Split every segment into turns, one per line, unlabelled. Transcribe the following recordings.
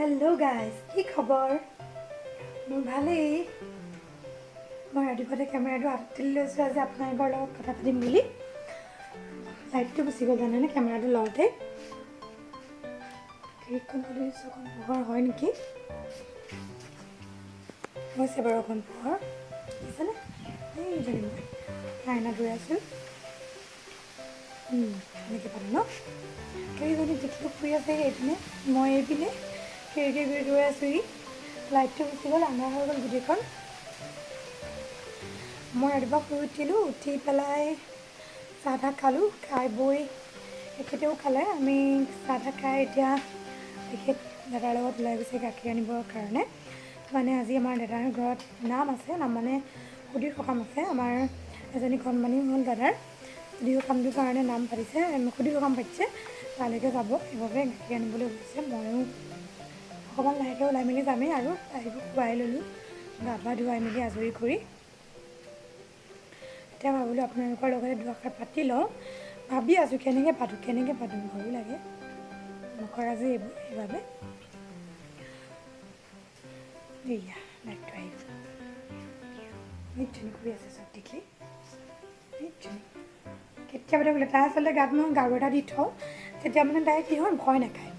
Hello guys, কি খবৰ? মোৰ ভালেই। মই ৰাতিপুৱাতে কেমেৰাটো আঁতৰি লৈছোঁ আজি আপোনালোকৰ লগত কথা পাতিম বুলি। লাইটটো গুচি গ'ল জানেনে কেমেৰাটো লওঁতে। খিৰিকীখন খুলি অকণ পোহৰ হয় নেকি? হৈছে বাৰু অকণ পোহৰ দেখিছেনে? এইজনী মই আইনা ধুই আছোঁ। এনেকৈ পালোঁ ন? কেইজনী টিকলু শুই আছে এইপিনে, মই এইপিনে খিৰিকী গুৰি গৈ আছোঁহি। লাইটটো গুচি গ'ল, আন্ধাৰ হৈ গ'ল গোটেইখন। মই ৰাতিপুৱা শুই উঠিলোঁ, উঠি পেলাই চাহ তাহ খালোঁ, খাই বৈ এখেতেও খালে। আমি চাহ তাহ খাই এতিয়া তেখেত দাদাৰ লগত ওলাই গৈছে গাখীৰ আনিবৰ কাৰণে। মানে আজি আমাৰ দাদাৰ ঘৰত নাম আছে, নাম মানে সুদিৰ সকাম আছে। আমাৰ এজনী কণমানি হ'ল দাদাৰ, সুদিৰ সকামটোৰ কাৰণে নাম পাতিছে, সুদিৰ সকাম পাতিছে, তালৈকে যাব। সেইবাবে গাখীৰ আনিবলৈ গৈছে। ময়ো অকণমান লাহেকৈ ওলাই মেলি যামেই আৰু তাইকো খুৱাই ল'লোঁ, গা পা ধুৱাই মেলি আজৰি কৰি। এতিয়া ভাবিলোঁ আপোনালোকৰ লগতে দুআষাৰ পাতি লওঁ। ভাবি আছোঁ কেনেকৈ পাতোঁ ভয়ো লাগে নকৰা যে এইবোৰ, সেইবাবে এয়া লাইটটো আহিব। নিশ্চয় শুই আছে চব দেখি, নিশ্চয় কেতিয়াবাতে বোলে তাই আচলতে গাত মই গাৰু এটা দি থওঁ, তেতিয়া মানে তাই কি হয় ভয় নাখায়।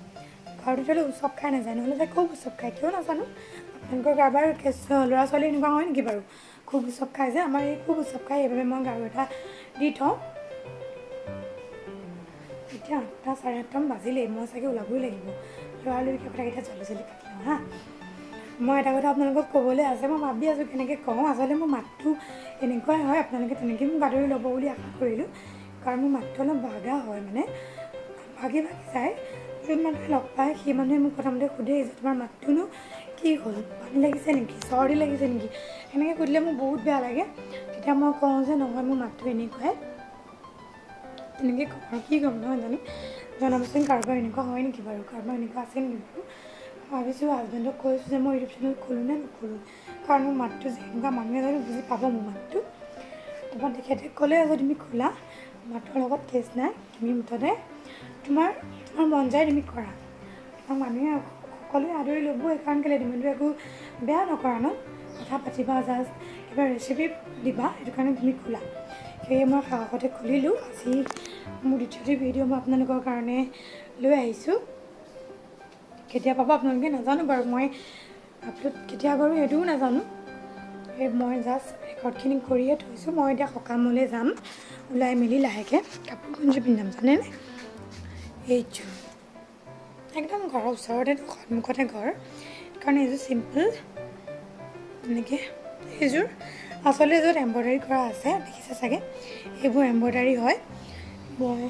গাৰুটো থ'লে উচপ খাই নাযায়, নহ'লে তাই খুব উচপ খায়, কিয় নাজানো। আপোনালোকৰ কাৰোবাৰ ল'ৰা ছোৱালী এনেকুৱা হয় নেকি বাৰু? খুব উচপ খাই যে, আমাৰ এই খুব উচপ খায়, সেইবাবে মই গাৰু এটা দি থওঁ। এতিয়া 8টা 8:30 বাজিলেই, মই চাগে ওলাবই লাগিব। লৰালৰিকৈ কথাকেইটা জলদি পাতি লওঁ হা। মই এটা কথা আপোনালোকক ক'বলৈ আছে, মই ভাবি আছোঁ কেনেকৈ কওঁ। আচলতে মোৰ মাতটো এনেকুৱাই হয়, আপোনালোকে তেনেকৈ মোক বাতৰি ল'ব বুলি আশা কৰিলোঁ। কাৰণ মোৰ মাতটো অলপ বাগা হয়, মানে ভাগি যায়। যোন মানুহে লগ পায় সেই মানুহে মোক প্ৰথমতে সোধে যে তোমাৰ মাতটোনো কি হ'ল, পানী লাগিছে নেকি, চৰ্দি লাগিছে নেকি, এনেকৈ সুধিলে মোৰ বহুত বেয়া লাগে। তেতিয়া মই কওঁ যে নহয়, মোৰ মাতটো এনেকুৱাই। তেনেকৈ কওঁ আৰু কি ক'ম নহয় জানো। জনাবচোন কাৰোবাৰ এনেকুৱা হয় নেকি বাৰু, কাৰোবাৰ এনেকুৱা আছে নেকি বাৰু। ভাবিছোঁ হাজবেণ্ডক কৈছোঁ যে মই ইউটিউব চেনেল খোলোঁ নে নোখোলোঁ, কাৰণ মোৰ মাতটো যে এনেকুৱা মানুহে জানো বুজি পাব মোৰ মাতটো। তাৰপৰা তেখেতে ক'লে যে তুমি খোলা, মাতৰ লগত কেছ নাই, তুমি মুঠতে তোমাৰ মন যায় তুমি কৰা। তোমাক মানুহে সকলোৱে আদৰি ল'বই, কাৰণ কেলৈ তুমিতো একো বেয়া নকৰা ন, কথা পাতিবা, জাষ্ট কিবা ৰেচিপি দিবা, সেইটো কাৰণে তুমি খোলা। সেয়ে মই সাহসতে খুলিলোঁ। আজি মোৰ দ্বিতীয়টি ভিডিঅ' মই আপোনালোকৰ কাৰণে লৈ আহিছোঁ। কেতিয়া পাব আপোনালোকে নাজানো বাৰু, মই আপলোড কেতিয়া কৰোঁ সেইটোও নাজানো। সেই মই জাষ্ট ৰেকৰ্ডখিনি কৰিয়ে থৈছোঁ। মই এতিয়া সকামলৈ যাম, ওলাই মেলি লাহেকৈ কাপোৰ কোনযোৰ পিন্ধাম জানেনে? এইযোৰ একদম ঘৰৰ ওচৰতে, সন্মুখতে ঘৰ, কাৰণ এইযোৰ চিম্পল এনেকৈ। এইযোৰ আচলতে য'ত এম্ব্ৰইডাৰী কৰা আছে দেখিছে চাগে, এইবোৰ এম্ব্ৰইডাৰী হয়। মই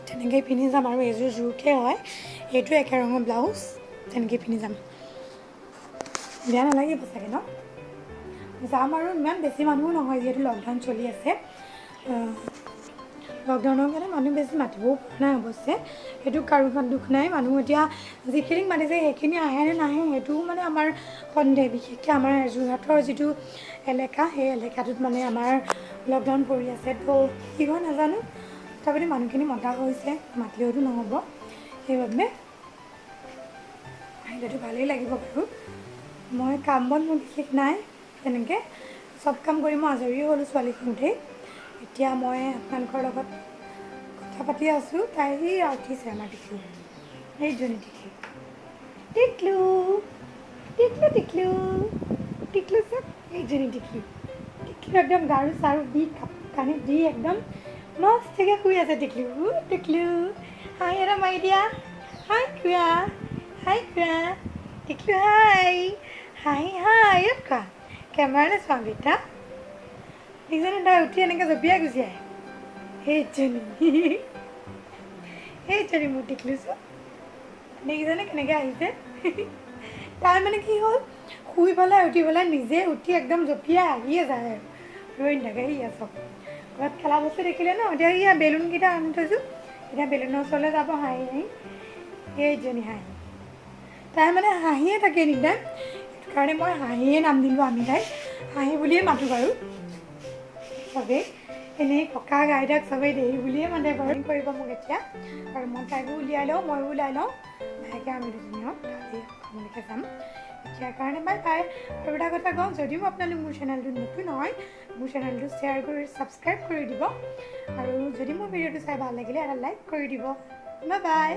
তেনেকৈ পিন্ধি যাম, আৰু এইযোৰ জোৰকৈ হয়, এইটো একে ৰঙৰ ব্লাউজ, তেনেকৈ পিন্ধি যাম। বেয়া নালাগিব চাগে ন? যাম আৰু ইমান বেছি মানুহো নহয়, যিহেতু লকডাউন চলি আছে। লকডাউনৰ কাৰণে মানুহ বেছি মাতিবও পৰা নাই অৱশ্যে, সেইটো কাৰো গাত দুখ নাই। মানুহ এতিয়া যিখিনিক মাতিছে সেইখিনি আহে নে নাহে সেইটোও মানে আমাৰ সন্দেহ। বিশেষকৈ আমাৰ যোৰহাটৰ যিটো এলেকা, সেই এলেকাটোত মানে আমাৰ লকডাউন পৰি আছে, তো কি হয় নাজানো। তথাপিতো মানুহখিনি মতা হৈছে, মাতিলেওতো নহ'ব, সেইবাবে আহিলেতো ভালেই লাগিব বাৰু। মই কাম বন মোৰ বিশেষ নাই, তেনেকৈ চব কাম কৰি মই আজৰি হ'লোঁ ছোৱালী শুওঁতেই। এতিয়া মই আপোনালোকৰ লগত কথা পাতি আছোঁ। তাই উঠিছে আমাৰ টিকলু, এইজনী টিকলু, টিকলু টিকলু টিকলু টিকলু চব, এইজনী টিকলু। টিকলু একদম গাৰু চাৰু দি কাপোৰ কানি দি একদম মস্তিকৈ শুই আছে টিকলু। টিকলু হাই এটা মাৰি দিয়া, হাই খুৰা, হাই খুৰা, টিকলু হাই হাই হাই। কোৱা কেমেৰালৈ চোৱা বেটা, দেখিছেনে তাই উঠি এনেকৈ জঁপিয়াই গুচি আহে। সেইজনী মোৰ টিকলু চোৱা, দেখিছেনে কেনেকৈ আহিছে। তাই মানে কি হ'ল, শুই পেলাই উঠি পেলাই নিজে উঠি একদম জঁপিয়াই আহিয়ে যায় আৰু ৰৈ নাথাকে। ইয়া চব ঘৰত খেলা বস্তু দেখিলে ন, এতিয়া ইয়া বেলুনকেইটা আনি থৈছোঁ, এতিয়া বেলুনৰ ওচৰলৈ যাব হাঁহি হাঁহি। সেইজনী হাঁহি, তাই মানে হাঁহিয়ে থাকে এনিটাইম, সেইটো কাৰণে মই হাঁহিয়ে নাম দিলোঁ। আমি তাইক হাঁহি বুলিয়ে মাতোঁ বাৰু চবেই। এনেই ককা গাইডক চবেই দেৰি বুলিয়ে মানে বাৰু কৰিব মোক এতিয়া আৰু মই তাইকো উলিয়াই লওঁ ময়ো ওলাই লওঁ লাহেকৈ আমি দুজনীও তাতেই খাবলৈকে যাম এতিয়াৰ কাৰণে বাই বাই আৰু এটা কথা কওঁ যদিও আপোনালোক মোৰ চেনেলটো নতুন হয় মোৰ চেনেলটো শ্বেয়াৰ কৰি ছাবস্ক্ৰাইব কৰি দিব আৰু যদি মোৰ ভিডিঅ'টো চাই ভাল লাগিলে এটা লাইক কৰি দিব বাই বাই